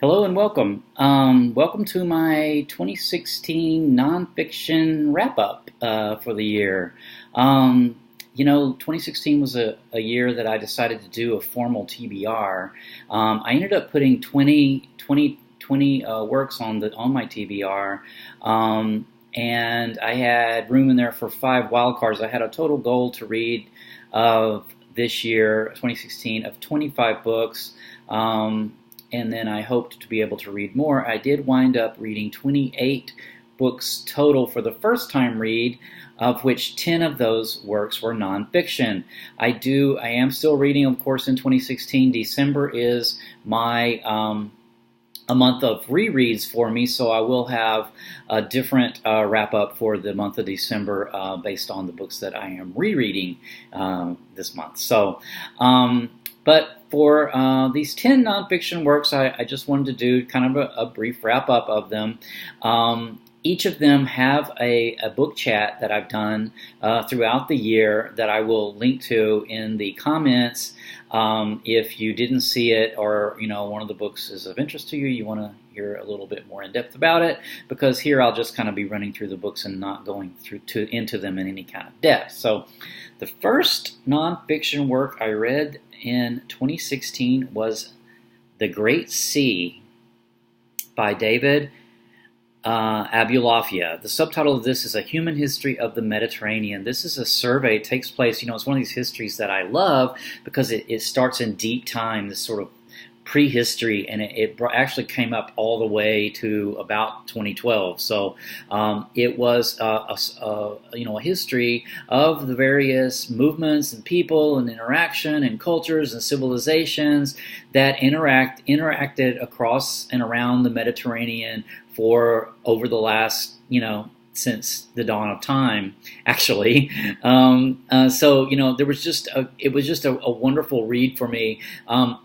Hello and welcome. Welcome to my 2016 nonfiction wrap-up for the year. 2016 was a year that I decided to do a formal TBR. I ended up putting 20 works on my TBR, and I had room in there for 5 wildcards. I had a total goal to read of this year, 2016, of 25 books. And then I hoped to be able to read more. I did wind up reading 28 books total for the first time read, of which 10 of those works were nonfiction. I am still reading, of course, in 2016. December is my a month of rereads for me, so I will have a different wrap-up for the month of December based on the books that I am rereading this month. But for these 10 nonfiction works, I just wanted to do kind of a brief wrap-up of them. Each of them have a book chat that I've done throughout the year that I will link to in the comments. If you didn't see it, or one of the books is of interest to you, you want to hear a little bit more in depth about it, because here I'll just kind of be running through the books and not going into them in any kind of depth. So the first nonfiction work I read in 2016 was The Great Sea by David Abulafia. The subtitle of this is A Human History of the Mediterranean. This is a survey. It takes place, it's one of these histories that I love because it starts in deep time, this sort of prehistory, and it actually came up all the way to about 2012. So it was a history of the various movements and people and interaction and cultures and civilizations that interacted across and around the Mediterranean for over the last, since the dawn of time, actually. It was just a wonderful read for me.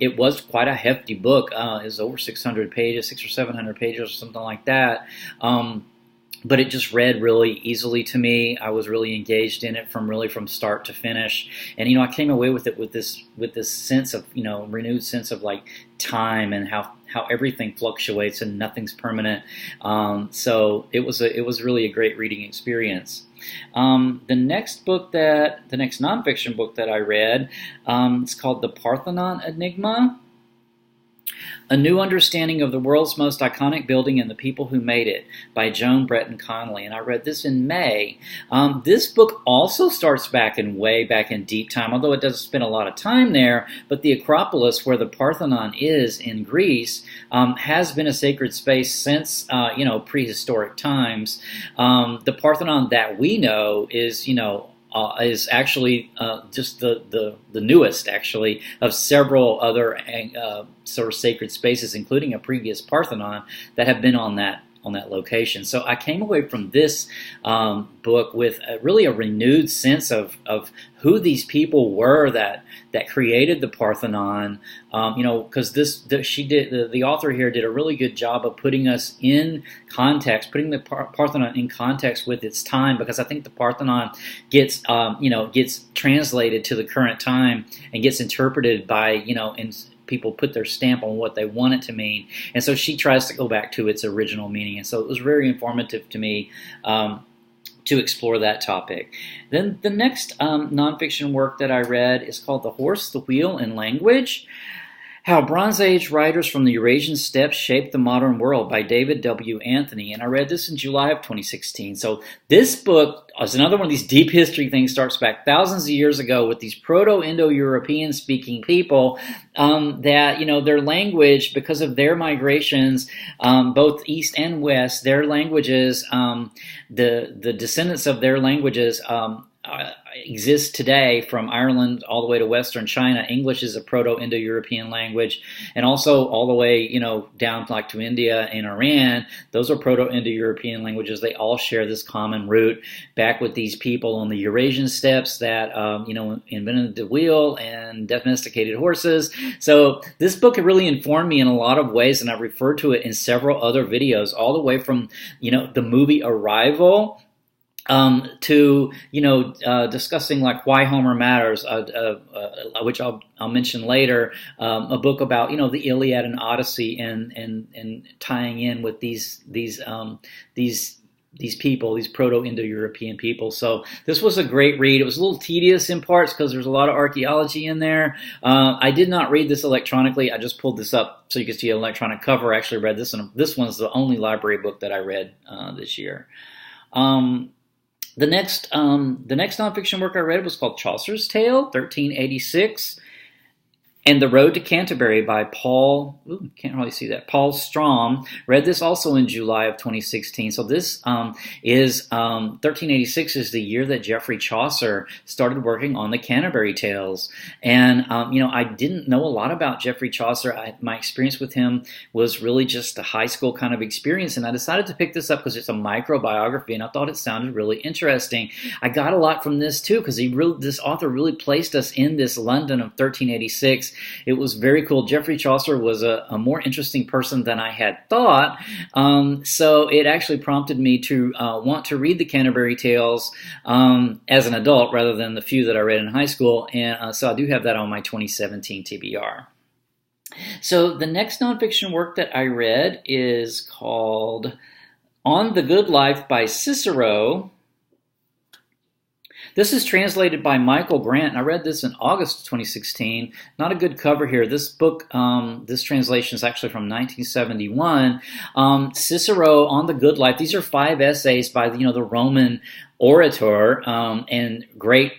It was quite a hefty book. It was over 600 pages, 600 or 700 pages or something like that. But it just read really easily to me. I was really engaged in it from start to finish, and I came away with it with this sense of renewed sense of like time and how everything fluctuates and nothing's permanent. So it was really a great reading experience. The next nonfiction book that I read, it's called The Parthenon Enigma: A New Understanding of the World's Most Iconic Building and the People Who Made It by Joan Breton Connolly, and I read this in May. This book also starts way back in deep time, although it doesn't spend a lot of time there, but the Acropolis, where the Parthenon is in Greece, has been a sacred space since prehistoric times. The Parthenon that we know is actually just the newest, actually, of several other sort of sacred spaces, including a previous Parthenon that have been on that location. So I came away from this book with really a renewed sense of who these people were that created the Parthenon. Because the author here did a really good job of putting us in context, putting the Parthenon in context with its time. Because I think the Parthenon gets translated to the current time and gets interpreted by and people put their stamp on what they want it to mean. And so she tries to go back to its original meaning. And so it was very informative to me to explore that topic. Then the next nonfiction work that I read is called The Horse, the Wheel, and Language: How Bronze Age Writers from the Eurasian Steppes Shaped the Modern World by David W. Anthony. And I read this in July of 2016. So this book is another one of these deep history things, starts back thousands of years ago with these Proto-Indo-European speaking people that, their language, because of their migrations, both east and west, their languages, the descendants of their languages exist today from Ireland all the way to Western China. English is a Proto-Indo-European language, and also all the way, down like to India and Iran. Those are Proto-Indo-European languages. They all share this common root back with these people on the Eurasian steppes that, invented the wheel and domesticated horses. So this book really informed me in a lot of ways, and I've referred to it in several other videos, all the way from, the movie Arrival to discussing like why Homer matters, which I'll mention later. A book about the Iliad and Odyssey, and tying in with these people, these Proto-Indo-European people. So this was a great read. It was a little tedious in parts because there's a lot of archaeology in there. I did not read this electronically. I just pulled this up so you can see an electronic cover. I actually read this, and this one's the only library book that I read this year. The next nonfiction work I read was called Chaucer's Tale, 1386, and The Road to Canterbury by Paul. Ooh, can't really see that. Paul Strom. Read this also in July of 2016. So this is 1386 is the year that Geoffrey Chaucer started working on the Canterbury Tales. And I didn't know a lot about Geoffrey Chaucer. My experience with him was really just a high school kind of experience, and I decided to pick this up because it's a microbiography, and I thought it sounded really interesting. I got a lot from this too because this author really placed us in this London of 1386. It was very cool. Geoffrey Chaucer was a more interesting person than I had thought, so it actually prompted me to want to read the Canterbury Tales as an adult rather than the few that I read in high school, and so I do have that on my 2017 TBR. So the next nonfiction work that I read is called On the Good Life by Cicero. This is translated by Michael Grant, and I read this in August of 2016. Not a good cover here. This book, this translation is actually from 1971. Cicero, On the Good Life. These are 5 essays by the Roman orator and great,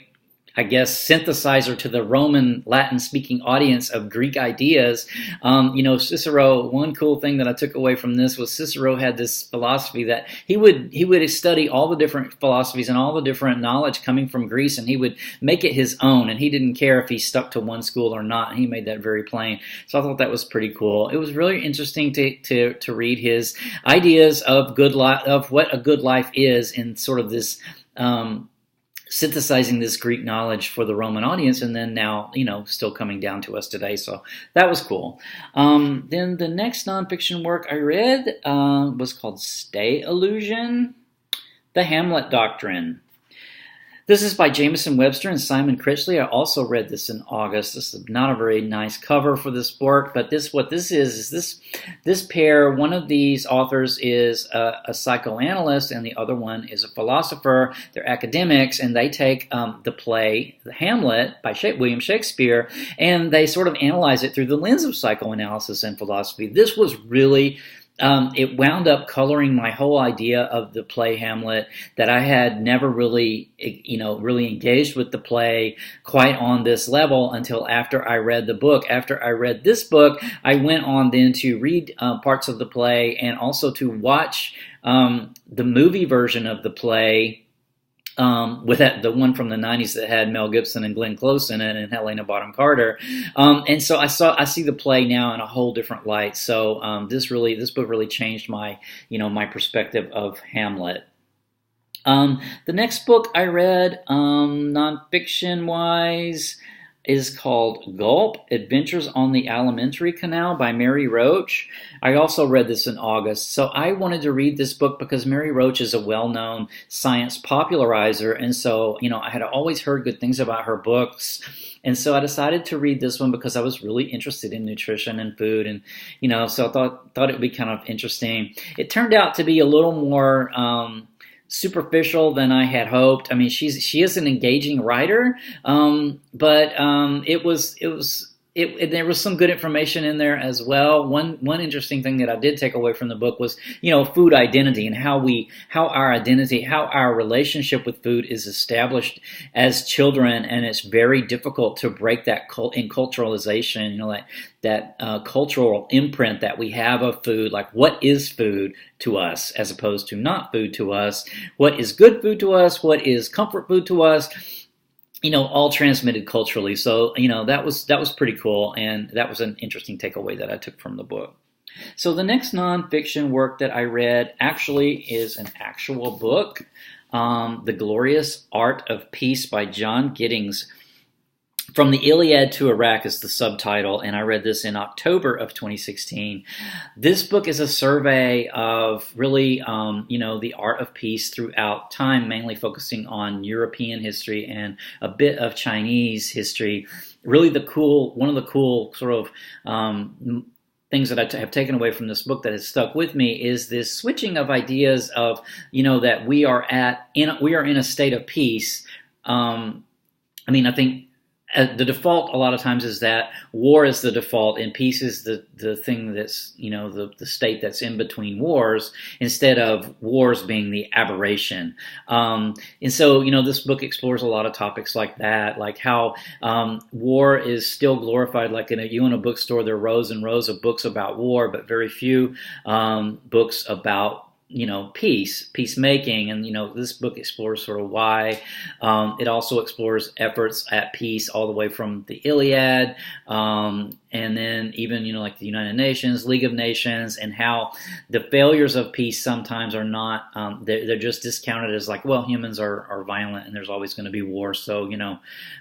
I guess, synthesizer to the Roman Latin-speaking audience of Greek ideas. Cicero, one cool thing that I took away from this was Cicero had this philosophy that he would study all the different philosophies and all the different knowledge coming from Greece, and he would make it his own, and he didn't care if he stuck to one school or not. He made that very plain. So I thought that was pretty cool. It was really interesting to read his ideas of of what a good life is in sort of this synthesizing this Greek knowledge for the Roman audience, and then now, still coming down to us today. So that was cool. Then the next nonfiction work I read was called Stay Illusion, The Hamlet Doctrine. This is by Jameson Webster and Simon Critchley. I also read this in August. This is not a very nice cover for this work, but what this is this pair, one of these authors is a psychoanalyst and the other one is a philosopher. They're academics, and they take the play The Hamlet by William Shakespeare, and they sort of analyze it through the lens of psychoanalysis and philosophy. This was really it wound up coloring my whole idea of the play Hamlet, that I had never really engaged with the play quite on this level until after I read the book. After I read this book, I went on then to read parts of the play and also to watch the movie version of the play, with the one from the 90s that had Mel Gibson and Glenn Close in it and Helena Bonham Carter. And so I see the play now in a whole different light. So this book really changed my perspective of Hamlet. The next book I read, nonfiction wise, is called Gulp Adventures on the Alimentary Canal by Mary Roach. I also read this in August. So I wanted to read this book because Mary Roach is a well-known science popularizer, and so I had always heard good things about her books. And so I decided to read this one because I was really interested in nutrition and food, and so I thought it would be kind of interesting. It turned out to be a little more superficial than I had hoped. I mean, she is an engaging writer, but there was some good information in there as well. One interesting thing that I did take away from the book was, food identity and how our relationship with food is established as children, and it's very difficult to break that in culturalization, that cultural imprint that we have of food. Like, what is food to us as opposed to not food to us? What is good food to us? What is comfort food to us? All transmitted culturally. So, that was pretty cool, and that was an interesting takeaway that I took from the book. So the next nonfiction work that I read actually is an actual book, The Glorious Art of Peace by John Giddings. From the Iliad to Iraq is the subtitle, and I read this in October of 2016. This book is a survey of really, the art of peace throughout time, mainly focusing on European history and a bit of Chinese history. Really, one of the cool sort of things that I have taken away from this book that has stuck with me is this switching of ideas of, that we are in a state of peace. I think the default a lot of times is that war is the default and peace is the thing that's, the state that's in between wars, instead of wars being the aberration. And so, this book explores a lot of topics like that, like how war is still glorified. Like in a bookstore, there are rows and rows of books about war, but very few books about peacemaking. And, this book explores sort of why. It also explores efforts at peace all the way from the Iliad, and then even, like the United Nations, League of Nations, and how the failures of peace sometimes are not, they're just discounted as like, well, humans are violent and there's always going to be war, so,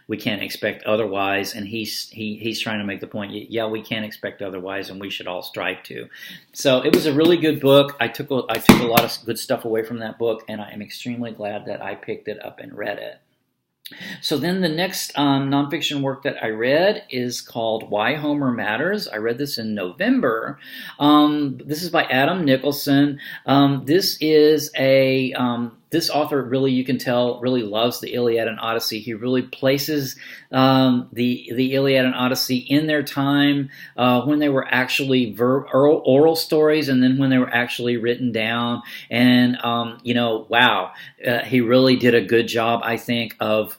we can't expect otherwise. And he's trying to make the point, yeah, we can't expect otherwise and we should all strive to. So it was a really good book. I took a lot of good stuff away from that book, and I am extremely glad that I picked it up and read it. So then the next nonfiction work that I read is called Why Homer Matters. I read this in November. This is by Adam Nicholson. This author really, you can tell, really loves the Iliad and Odyssey. He really places the Iliad and Odyssey in their time when they were actually oral stories, and then when they were actually written down. And he really did a good job, I think, of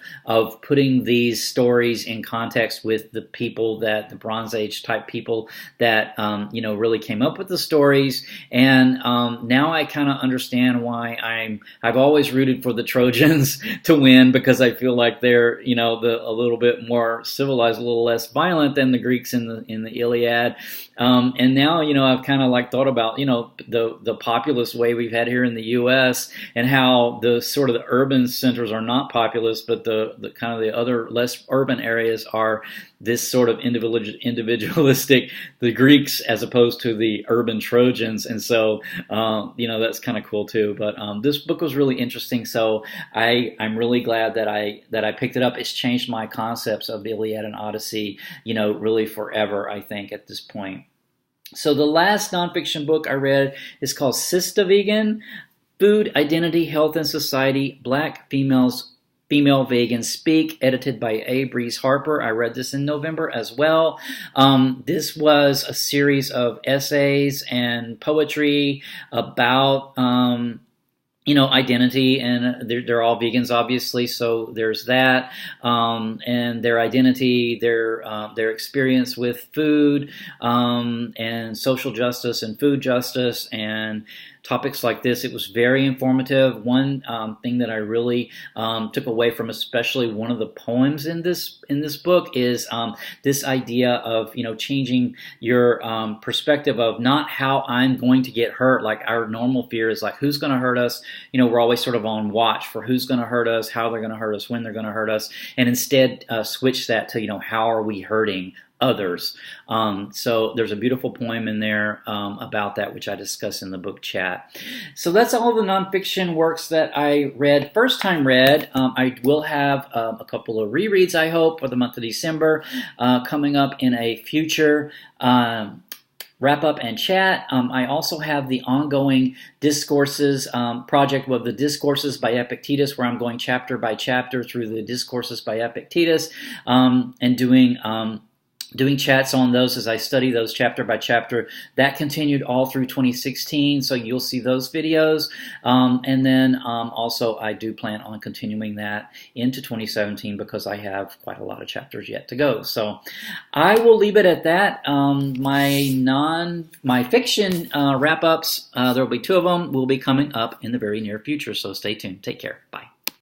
putting these stories in context with the people the Bronze Age type people that really came up with the stories. And now I kind of understand why I've always rooted for the Trojans to win, because I feel like they're a little bit more civilized, a little less violent than the Greeks in the Iliad. And now I've kind of like thought about the populous way we've had here in the U.S. and how the sort of the urban centers are not populous, but the kind of the other less urban areas are this sort of individualistic, the Greeks as opposed to the urban Trojans. And so, that's kind of cool too. But this book was really interesting. So I'm really glad that I picked it up. It's changed my concepts of the Iliad and Odyssey, really forever, I think, at this point. So the last nonfiction book I read is called Sistah Vegan: Food, Identity, Health, and Society, Black Female Vegans Speak, edited by A. Breeze Harper. I read this in November as well. This was a series of essays and poetry about identity, and they're all vegans, obviously, so there's that, and their identity, their experience with food, and social justice and food justice, and topics like this. It was very informative. One thing that I really took away from, especially one of the poems in this book, is this idea of changing your perspective of not how I'm going to get hurt. Like our normal fear is like, who's going to hurt us? We're always sort of on watch for who's going to hurt us, how they're going to hurt us, when they're going to hurt us, and instead switch that to how are we hurting others. So there's a beautiful poem in there about that, which I discuss in the book chat. So that's all the nonfiction works that I read, first time read. I will have a couple of rereads, I hope, for the month of December, coming up in a future wrap up and chat. I also have the ongoing Discourses project with the Discourses by Epictetus, where I'm going chapter by chapter through the Discourses by Epictetus, and doing chats on those as I study those chapter by chapter. That continued all through 2016, so you'll see those videos. And then also I do plan on continuing that into 2017 because I have quite a lot of chapters yet to go. So I will leave it at that. My fiction wrap-ups, there will be 2 of them, will be coming up in the very near future, so stay tuned. Take care. Bye.